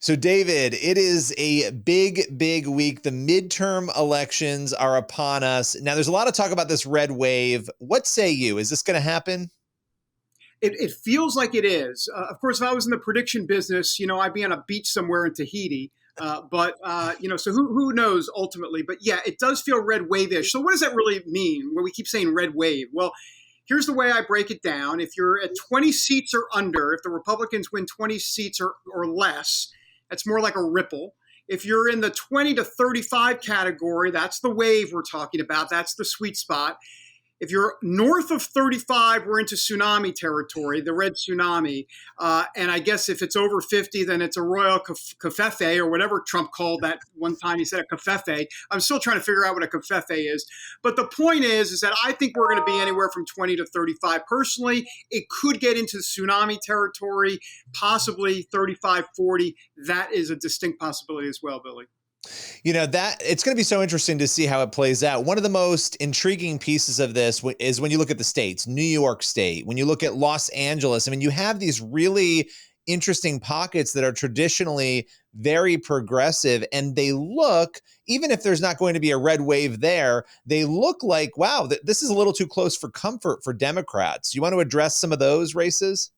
So, David, it is a big, big week. The midterm elections are upon us. Now, there's a lot of talk about this red wave. What say you? Is this going to happen? It feels like it is. Of course, if I was in the prediction business, I'd be on a beach somewhere in Tahiti. So who knows ultimately? But yeah, it does feel red wave-ish. So what does that really mean when we keep saying red wave? Well, here's the way I break it down. If you're at 20 seats or under, if the Republicans win 20 seats or less, that's more like a ripple. If you're in the 20 to 35 category, that's the wave we're talking about. That's the sweet spot. If you're north of 35, we're into tsunami territory, the red tsunami. And I guess if it's over 50, then it's a royal covfefe or whatever Trump called that one time. He said a covfefe. I'm still trying to figure out what a covfefe is. But the point is that I think we're going to be anywhere from 20 to 35. Personally, it could get into tsunami territory, possibly 35, 40. That is a distinct possibility as well, Billy. That it's going to be so interesting to see how it plays out. One of the most intriguing pieces of this is when you look at the states, New York State, when you look at Los Angeles. I mean, you have these really interesting pockets that are traditionally very progressive, and they look, even if there's not going to be a red wave there, they look like, wow, this is a little too close for comfort for Democrats. You want to address some of those races?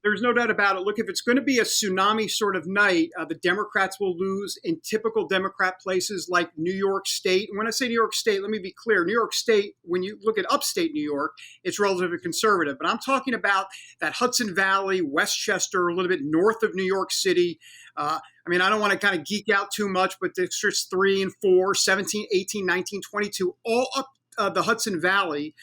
There's no doubt about it. Look, if it's going to be a tsunami sort of night, the Democrats will lose in typical Democrat places like New York State. And when I say New York State, let me be clear. New York State, when you look at upstate New York, it's relatively conservative. But I'm talking about that Hudson Valley, Westchester, a little bit north of New York City. I don't want to kind of geek out too much, but districts 3 and 4, 17, 18, 19, 22, all up the Hudson Valley,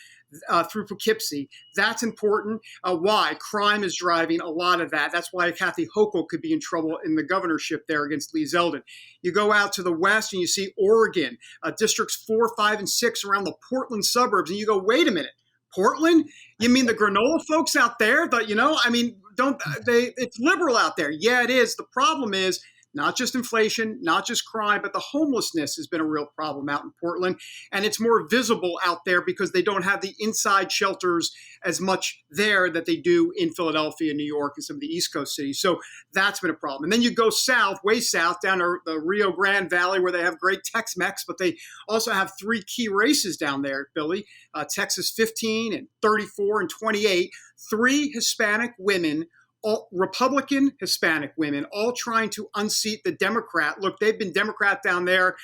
through Poughkeepsie. That's important. Why? Crime is driving a lot of that. That's why Kathy Hochul could be in trouble in the governorship there against Lee Zeldin. You go out to the west and you see Oregon, districts 4, 5, and 6 around the Portland suburbs. And you go, wait a minute, Portland? You mean the granola folks out there? It's liberal out there. Yeah, it is. The problem is, not just inflation, not just crime, but the homelessness has been a real problem out in Portland. And it's more visible out there because they don't have the inside shelters as much there that they do in Philadelphia, New York, and some of the East Coast cities. So that's been a problem. And then you go south, way south, down to the Rio Grande Valley where they have great Tex-Mex, but they also have 3 key races down there, Billy. Texas 15 and 34 and 28. 3 Hispanic women, all Republican Hispanic women, all trying to unseat the Democrat. Look, they've been Democrat down there,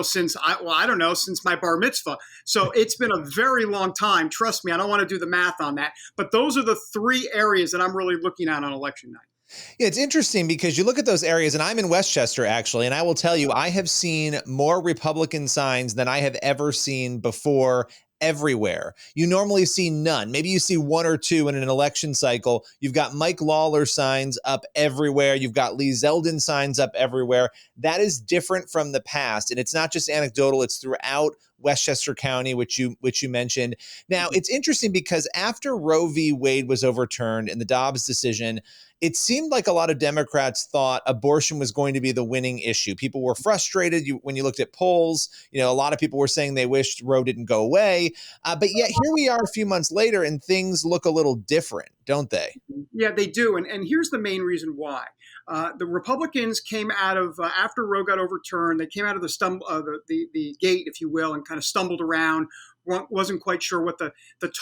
since since my bar mitzvah. So it's been a very long time. Trust me, I don't want to do the math on that. But those are the 3 areas that I'm really looking at on election night. Yeah, it's interesting because you look at those areas, and I'm in Westchester, actually, and I will tell you, I have seen more Republican signs than I have ever seen before everywhere. You normally see none. Maybe you see 1 or 2 in an election cycle. You've got Mike Lawler signs up everywhere. You've got Lee Zeldin signs up everywhere. That is different from the past. And it's not just anecdotal. It's throughout Westchester County, which you mentioned. Now, it's interesting because after Roe v. Wade was overturned in the Dobbs decision, it seemed like a lot of Democrats thought abortion was going to be the winning issue. People were frustrated when you looked at polls. A lot of people were saying they wished Roe didn't go away. But yet here we are a few months later and things look a little different, don't they? Yeah, they do. And here's the main reason why. The Republicans came out of, after Roe got overturned, they came out of the gate, if you will, and kind of stumbled around, wasn't quite sure what the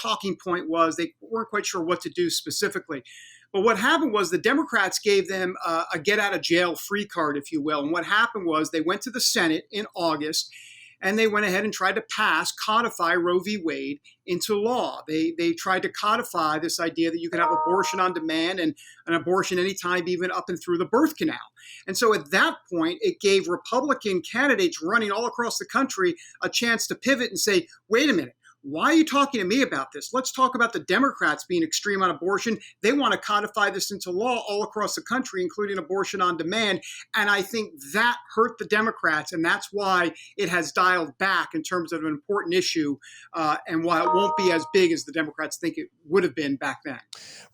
talking point was. They weren't quite sure what to do specifically. But what happened was the Democrats gave them a get-out-of-jail-free card, if you will. And what happened was they went to the Senate in August, and they went ahead and tried to codify Roe v. Wade into law. They tried to codify this idea that you could have abortion on demand and an abortion anytime, even up and through the birth canal. And so at that point, it gave Republican candidates running all across the country a chance to pivot and say, wait a minute. Why are you talking to me about this? Let's talk about the Democrats being extreme on abortion. They want to codify this into law all across the country, including abortion on demand. And I think that hurt the Democrats. And that's why it has dialed back in terms of an important issue and why it won't be as big as the Democrats think it would have been back then.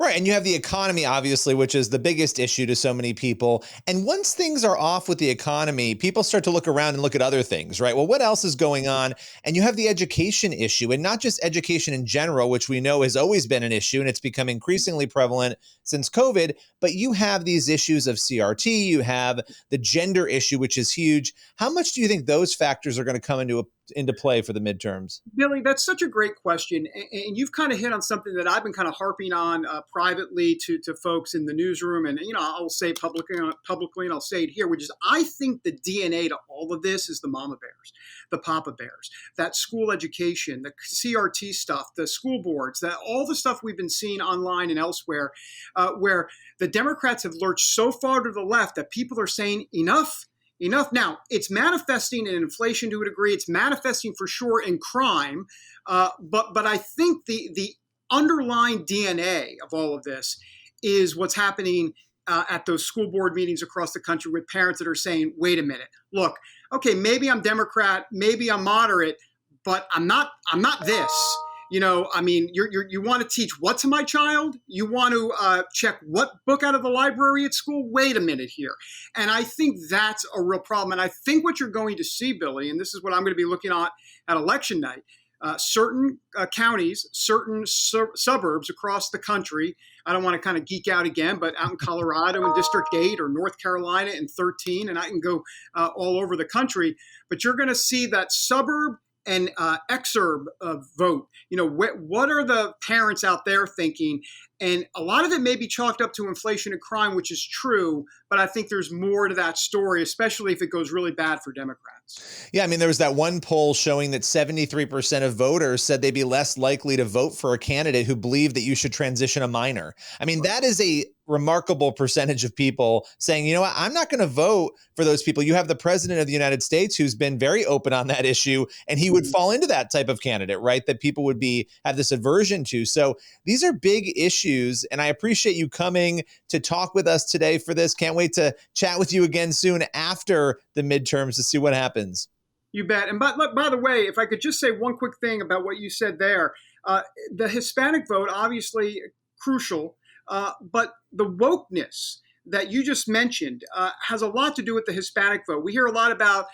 Right. And you have the economy, obviously, which is the biggest issue to so many people. And once things are off with the economy, people start to look around and look at other things, right? Well, what else is going on? And you have the education issue. and not just education in general, which we know has always been an issue and it's become increasingly prevalent since COVID, but you have these issues of CRT, you have the gender issue, which is huge. How much do you think those factors are going to come into play for the midterms? Billy, that's such a great question. And you've kind of hit on something that I've been kind of harping on privately to folks in the newsroom. And, I'll say publicly, and I'll say it here, which is I think the DNA to all of this is the mama bears, the papa bears, that school education, the CRT stuff, the school boards, that all the stuff we've been seeing online and elsewhere, where the Democrats have lurched so far to the left that people are saying enough. Now, it's manifesting in inflation to a degree. It's manifesting for sure in crime. But I think the underlying DNA of all of this is what's happening at those school board meetings across the country with parents that are saying, wait a minute, look, okay, maybe I'm Democrat, maybe I'm moderate, but I'm not this. You want to teach what to my child? You want to check what book out of the library at school? Wait a minute here. And I think that's a real problem. And I think what you're going to see, Billy, and this is what I'm going to be looking at election night, certain counties, certain suburbs across the country. I don't want to kind of geek out again, but out in Colorado in District 8 or North Carolina in 13, and I can go all over the country. But you're going to see that suburb and exurb vote. What are the parents out there thinking? And a lot of it may be chalked up to inflation and crime, which is true, but I think there's more to that story, especially if it goes really bad for Democrats. Yeah, I mean, there was that one poll showing that 73% of voters said they'd be less likely to vote for a candidate who believed that you should transition a minor. I mean, that is a remarkable percentage of people saying, you know what, I'm not going to vote for those people. You have the president of the United States who's been very open on that issue, and he would fall into that type of candidate, right? That people would have this aversion to. So these are big issues, and I appreciate you coming to talk with us today for this. Can't wait to chat with you again soon after the midterms to see what happens. You bet. And by the way, if I could just say one quick thing about what you said there, the Hispanic vote, obviously crucial, but the wokeness that you just mentioned has a lot to do with the Hispanic vote. We hear a lot about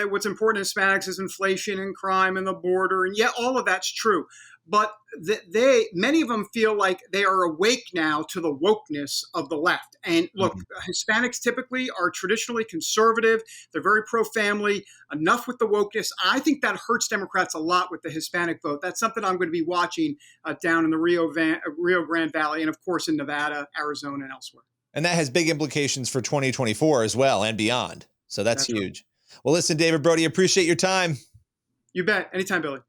what's important to Hispanics is inflation and crime and the border, and all of that's true. But many of them feel like they are awake now to the wokeness of the left. And look, Hispanics typically are traditionally conservative. They're very pro-family. Enough with the wokeness. I think that hurts Democrats a lot with the Hispanic vote. That's something I'm going to be watching down in the Rio Grande Valley and, of course, in Nevada, Arizona, and elsewhere. And that has big implications for 2024 as well and beyond. So that's huge. Right. Well, listen, David Brody, appreciate your time. You bet. Anytime, Billy.